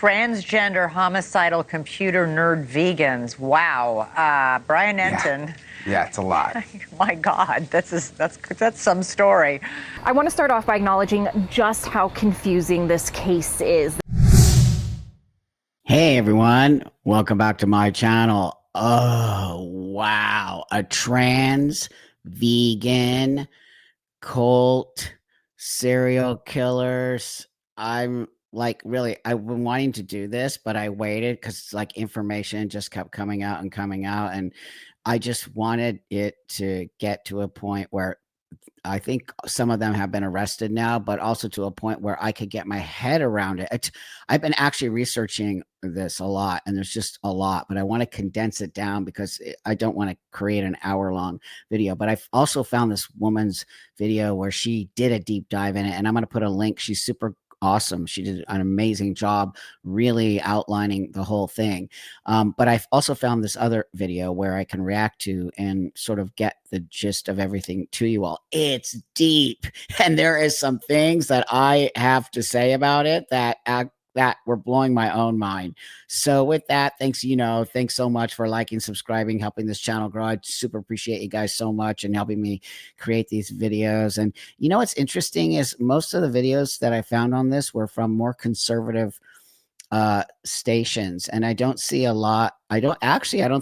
transgender, homicidal, computer nerd vegans. Wow. Brian Enton. Yeah, it's a lot. My God, that's some story. I want to start off by acknowledging just how confusing this case is. Hey everyone, welcome back to my channel. Oh, wow. A trans vegan cult serial killers. I'm like, really, I've been wanting to do this, but I waited because like information just kept coming out, and I just wanted it to get to a point where I think some of them have been arrested now, but also to a point where I could get my head around it. I've been actually researching this a lot, and there's just a lot, but I want to condense it down because I don't want to create an hour-long video. But I've also found this woman's video where she did a deep dive in it, and I'm going to put a link. She's super awesome. She did an amazing job really outlining the whole thing. But I've also found this other video where I can react to and sort of get the gist of everything to you all. It's deep, and there is some things that I have to say about it that were blowing my own mind. So with that, thanks so much for liking, subscribing, helping this channel grow. I super appreciate you guys so much and helping me create these videos. And you know what's interesting is most of the videos that I found on this were from more conservative stations, and I don't see a lot. I don't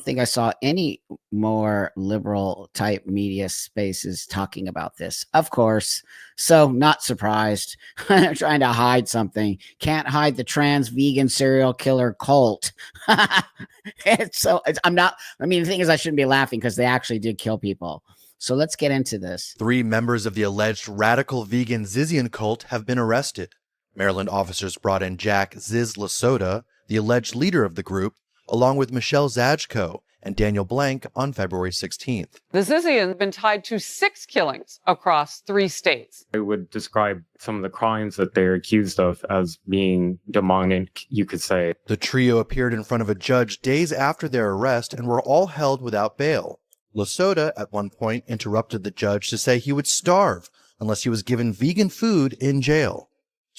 think I saw any more liberal type media spaces talking about this, of course. So not surprised. They're trying to hide something. Can't hide the trans vegan serial killer cult. The thing is, I shouldn't be laughing because they actually did kill people. So let's get into this. 3 members of the alleged radical vegan ZIZIAN cult have been arrested. Maryland officers brought in Jack Ziz Lasota, the alleged leader of the group, along with Michelle Zajko and Daniel Blank on February 16th. The ZIZIAN have been tied to 6 killings across 3 states. I would describe some of the crimes that they're accused of as being demonic, you could say. The trio appeared in front of a judge days after their arrest and were all held without bail. Lasota, at one point, interrupted the judge to say he would starve unless he was given vegan food in jail.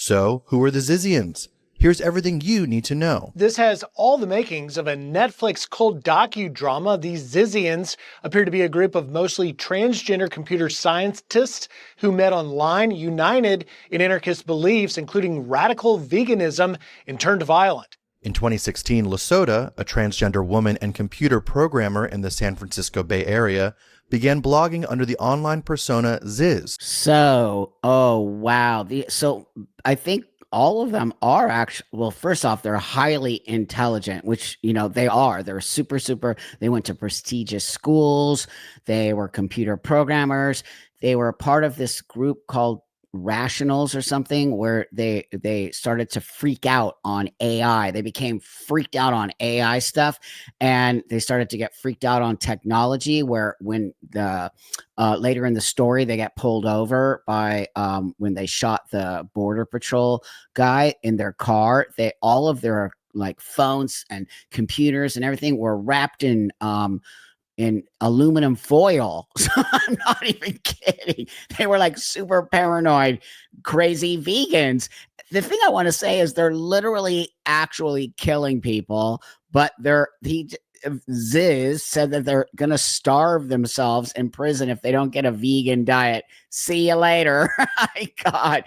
So, who are the ZIZIANs? Here's everything you need to know. This has all the makings of a Netflix cult docudrama. These ZIZIANs appear to be a group of mostly transgender computer scientists who met online, united in anarchist beliefs, including radical veganism, and turned violent. In 2016, Lasota, a transgender woman and computer programmer in the San Francisco Bay Area, began blogging under the online persona Ziz. So, oh, wow. So I think all of them are actually, well, first off, they're highly intelligent, which, they are. They're super, they went to prestigious schools. They were computer programmers. They were part of this group called Rationals or something, where they started to freak out on AI. They became freaked out on AI stuff, and they started to get freaked out on technology, where when the later in the story they get pulled over by when they shot the Border Patrol guy in their car. All of their like phones and computers and everything were wrapped in aluminum foil. So I'm not even kidding. They were like super paranoid, crazy vegans. The thing I want to say is they're literally actually killing people, but Ziz said that they're going to starve themselves in prison if they don't get a vegan diet. See you later. My God,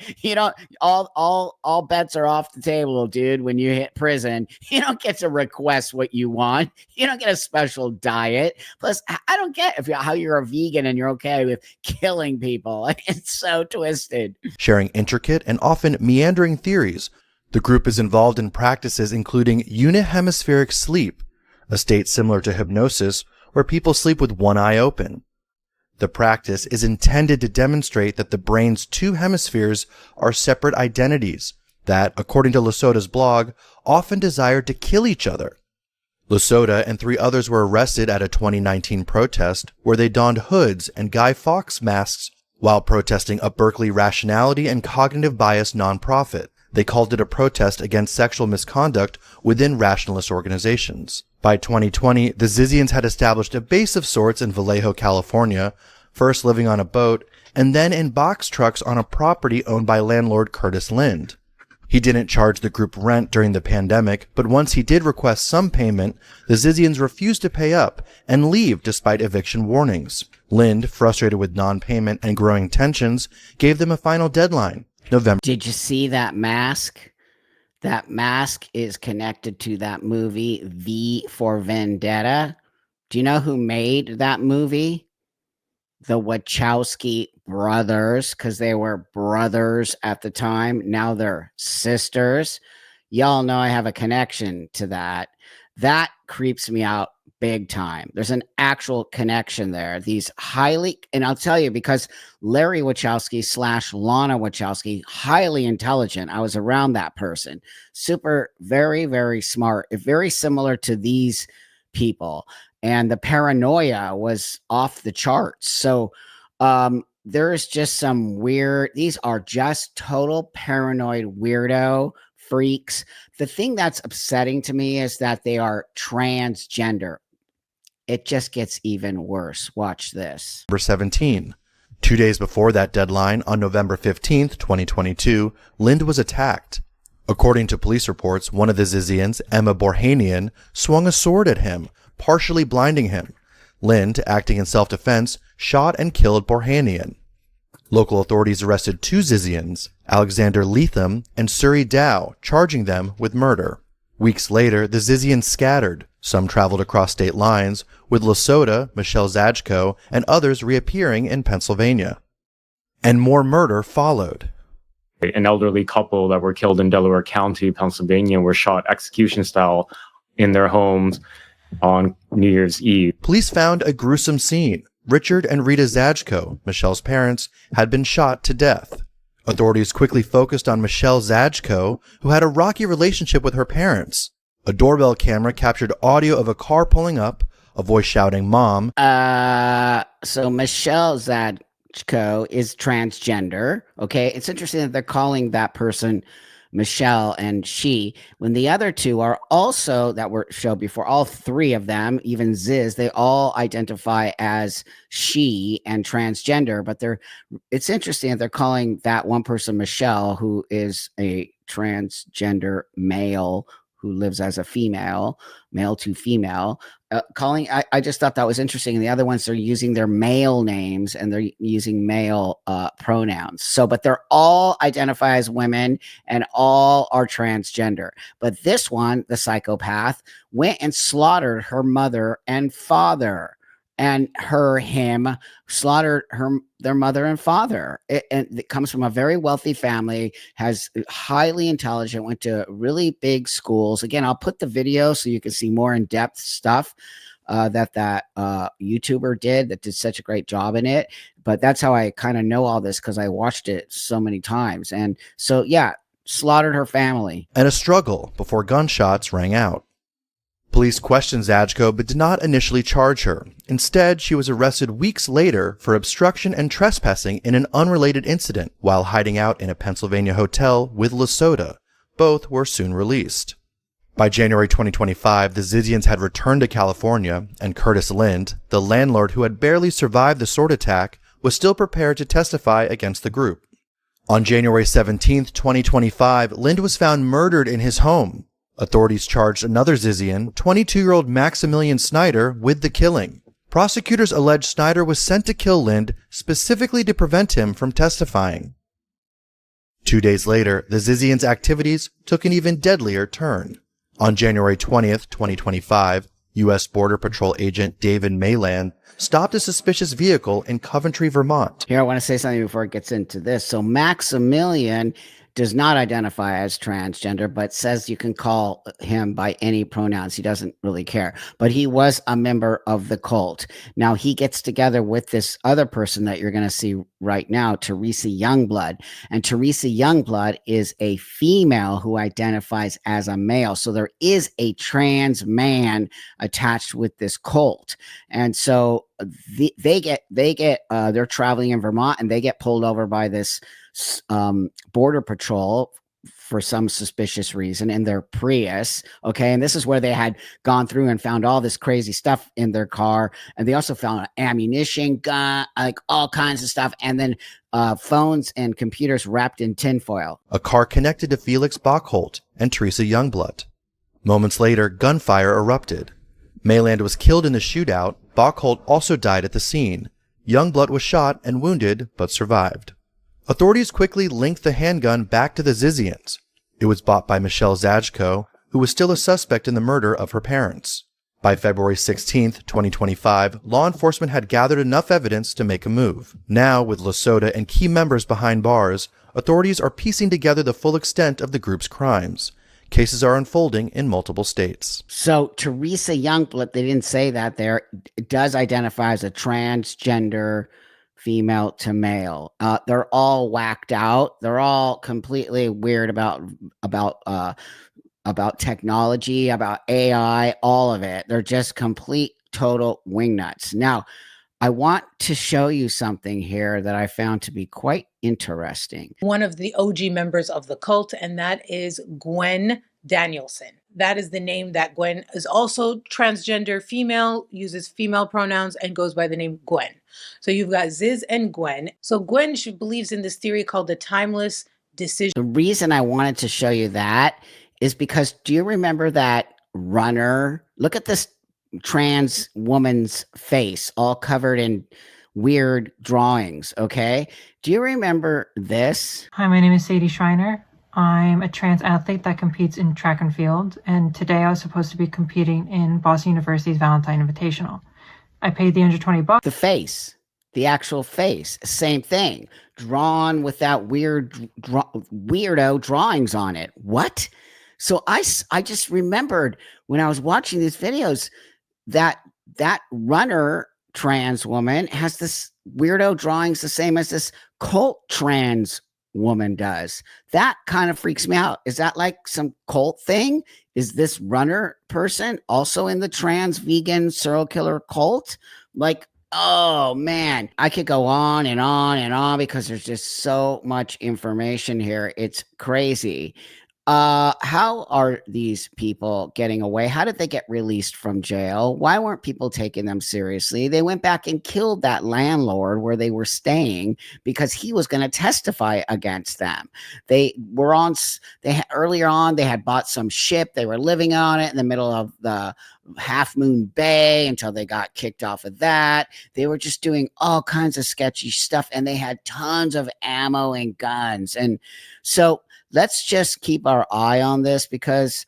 all bets are off the table, dude. When you hit prison, you don't get to request what you want. You don't get a special diet. Plus, I don't get how you're a vegan and you're okay with killing people. It's so twisted. Sharing intricate and often meandering theories, the group is involved in practices including unihemispheric sleep, a state similar to hypnosis where people sleep with one eye open. The practice is intended to demonstrate that the brain's 2 hemispheres are separate identities that, according to Lasota's blog, often desire to kill each other. Lasota and 3 others were arrested at a 2019 protest where they donned hoods and Guy Fawkes masks while protesting a Berkeley rationality and cognitive bias nonprofit. They called it a protest against sexual misconduct within rationalist organizations. By 2020, the ZIZIANs had established a base of sorts in Vallejo, California, first living on a boat, and then in box trucks on a property owned by landlord Curtis Lind. He didn't charge the group rent during the pandemic, but once he did request some payment, the ZIZIANs refused to pay up and leave despite eviction warnings. Lind, frustrated with non-payment and growing tensions, gave them a final deadline, November. Did you see that mask? That mask is connected to that movie, V for Vendetta. Do you know who made that movie? The Wachowski brothers, because they were brothers at the time. Now they're sisters. Y'all know I have a connection to that. That creeps me out big time. There's an actual connection there. These highly, and I'll tell you, because Larry Wachowski / Lana Wachowski, highly intelligent. I was around that person. Super, very, very smart. Very similar to these people. And the paranoia was off the charts. So there's just some weird, these are just total paranoid weirdo freaks. The thing that's upsetting to me is that they are transgender. It just gets even worse. Watch this. November 17. 2 days before that deadline, on November 15th, 2022, Lind was attacked. According to police reports, one of the ZIZIANs, Emma Borhanian, swung a sword at him, partially blinding him. Lind, acting in self-defense, shot and killed Borhanian. Local authorities arrested 2 ZIZIANs, Alexander Leatham and Suri Dow, charging them with murder. Weeks later, the ZIZIANs scattered. Some traveled across state lines, with Lasota, Michelle Zajko, and others reappearing in Pennsylvania. And more murder followed. An elderly couple that were killed in Delaware County, Pennsylvania, were shot execution style in their homes on New Year's Eve. Police found a gruesome scene. Richard and Rita Zajko, Michelle's parents, had been shot to death. Authorities quickly focused on Michelle Zajko, who had a rocky relationship with her parents. A doorbell camera captured audio of a car pulling up, a voice shouting, "Mom." So Michelle Zajko is transgender. Okay. It's interesting that they're calling that person Michelle and she, when the other two are also, that were showed before, all 3 of them, even Ziz, they all identify as she and transgender, but it's interesting that they're calling that one person Michelle, who is a transgender male who lives as a female, male to female, I just thought that was interesting. And the other ones are using their male names and they're using male pronouns. So, but they're all identify as women and all are transgender. But this one, the psychopath, went and slaughtered her mother and father. And him slaughtered their mother and father. And it comes from a very wealthy family, has highly intelligent, went to really big schools. Again, I'll put the video so you can see more in-depth stuff that YouTuber that did such a great job in it. But that's how I kind of know all this, because I watched it so many times. And so, yeah, slaughtered her family. And a struggle before gunshots rang out. Police questioned Zajko but did not initially charge her. Instead, she was arrested weeks later for obstruction and trespassing in an unrelated incident while hiding out in a Pennsylvania hotel with Lasota. Both were soon released. By January 2025, the ZIZIANs had returned to California, and Curtis Lind, the landlord who had barely survived the sword attack, was still prepared to testify against the group. On January 17, 2025, Lind was found murdered in his home. Authorities charged another ZIZIAN, 22-year-old Maximilian Snyder, with the killing. Prosecutors allege Snyder was sent to kill Lind specifically to prevent him from testifying. 2 days later, the ZIZIAN's activities took an even deadlier turn. On January 20th, 2025, U.S. Border Patrol agent David Mayland stopped a suspicious vehicle in Coventry, Vermont. Here, I want to say something before it gets into this. So Maximilian does not identify as transgender, but says you can call him by any pronouns. He doesn't really care. But he was a member of the cult. Now, he gets together with this other person that you're going to see right now, Teresa Youngblood. And Teresa Youngblood is a female who identifies as a male. So there is a trans man attached with this cult. And so they're traveling in Vermont and they get pulled over by this Border Patrol for some suspicious reason in their Prius. Okay. And this is where they had gone through and found all this crazy stuff in their car. And they also found ammunition, gun, like all kinds of stuff. And then phones and computers wrapped in tinfoil. A car connected to Felix Bockholt and Teresa Youngblood. Moments later, gunfire erupted. Mayland was killed in the shootout. Bockholt also died at the scene. Youngblood was shot and wounded, but survived. Authorities quickly linked the handgun back to the ZIZIANs. It was bought by Michelle Zajko, who was still a suspect in the murder of her parents. By February 16, 2025, law enforcement had gathered enough evidence to make a move. Now, with Lasota and key members behind bars, authorities are piecing together the full extent of the group's crimes. Cases are unfolding in multiple states. So Teresa Youngblood, they didn't say that there, does identify as a transgender female to male. They're all whacked out. They're all completely weird about technology, about AI, all of it. They're just complete, total wingnuts. Now, I want to show you something here that I found to be quite interesting. One of the OG members of the cult, and that is Gwen Danielson. That is the name that Gwen is also transgender female, uses female pronouns, and goes by the name Gwen. So you've got Ziz and Gwen. So Gwen, she believes in this theory called the timeless decision. The reason I wanted to show you that is because, do you remember that runner? Look at this trans woman's face, all covered in weird drawings, okay? Do you remember this? Hi, my name is Sadie Schreiner. I'm a trans athlete that competes in track and field, and today I was supposed to be competing in Boston University's Valentine Invitational. I paid the $120. The face, the actual face, same thing, drawn with that weirdo drawings on it. What? So I just remembered when I was watching these videos that runner trans woman has this weirdo drawings the same as this cult trans woman does. That kind of freaks me out. Is that like some cult thing? Is this runner person also in the trans vegan serial killer cult? Like, oh man, I could go on and on and on because there's just so much information here. It's crazy. How are these people getting away? How did they get released from jail? Why weren't people taking them seriously? They went back and killed that landlord where they were staying because he was going to testify against them. Earlier on, they had bought some ship. They were living on it in the middle of the Half Moon Bay until they got kicked off of that. They were just doing all kinds of sketchy stuff, and they had tons of ammo and guns. And so let's just keep our eye on this because,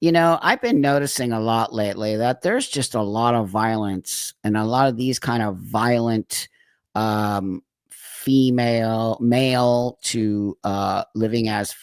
you know, I've been noticing a lot lately that there's just a lot of violence and a lot of these kind of violent male to living as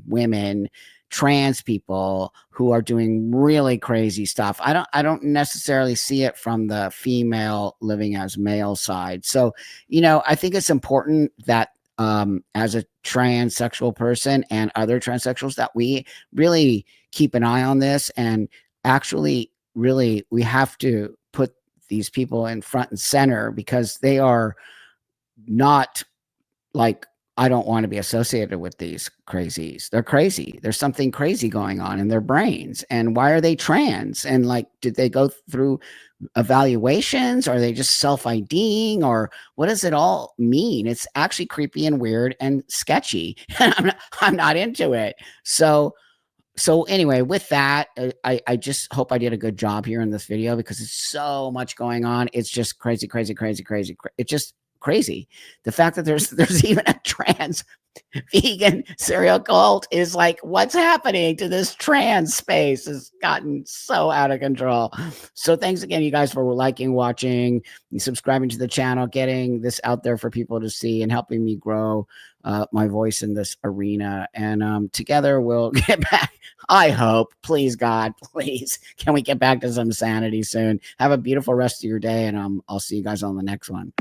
women, trans people who are doing really crazy stuff. I don't necessarily see it from the female living as male side. So, you know, I think it's important that as a transsexual person and other transsexuals that we really keep an eye on this, and actually really we have to put these people in front and center because they are not like, I don't want to be associated with these crazies. They're crazy. There's something crazy going on in their brains. And why are they trans? And like, did they go through evaluations? Are they just self-IDing, or what does it all mean? It's actually creepy and weird and sketchy. I'm not into it. So anyway, with that, I just hope I did a good job here in this video because it's so much going on. It's just crazy. It's just crazy. The fact that there's even a trans vegan serial cult is like, what's happening to this trans space has gotten so out of control. So thanks again, you guys, for liking, watching, and subscribing to the channel, getting this out there for people to see and helping me grow my voice in this arena. And together we'll get back. I hope, please God, please, can we get back to some sanity soon? Have a beautiful rest of your day, and I'll see you guys on the next one.